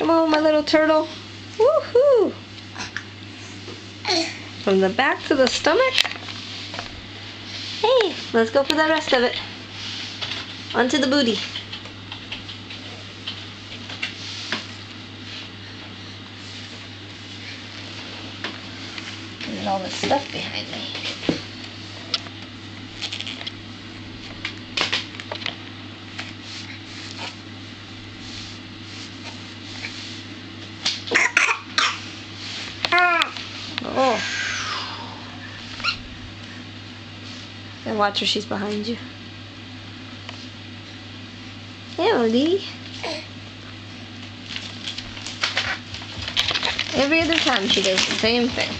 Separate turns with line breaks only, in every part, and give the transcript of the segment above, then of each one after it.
Come on, my little turtle. Woohoo! From the back to the stomach. Hey, let's go for the rest of it. Onto the booty. And all this stuff behind me. Oh. And watch her, she's behind you. Emily. Every other time she does the same thing.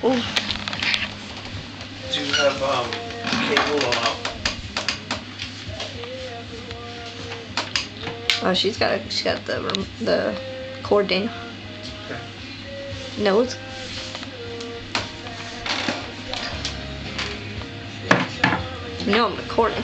Ooh.
Do you have cable or not?
Oh, she's got the cord down.
Okay.
Nose. No, I'm recording.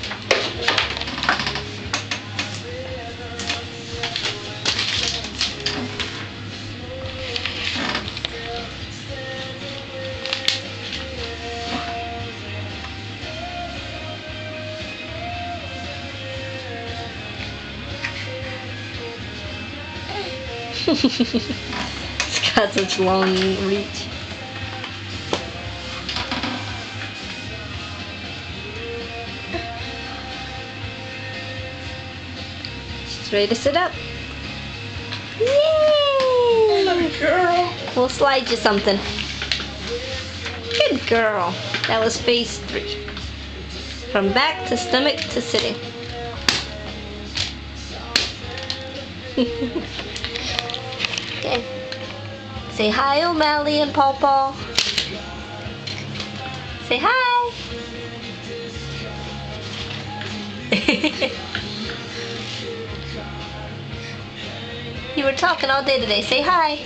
It's got such long reach. She's ready to sit up. Yay!
Good girl.
We'll slide you something. Good girl. That was phase 3. From back to stomach to sitting. Okay. Say hi, O'Malley and Paw Paw. Say hi. You were talking all day today. Say hi.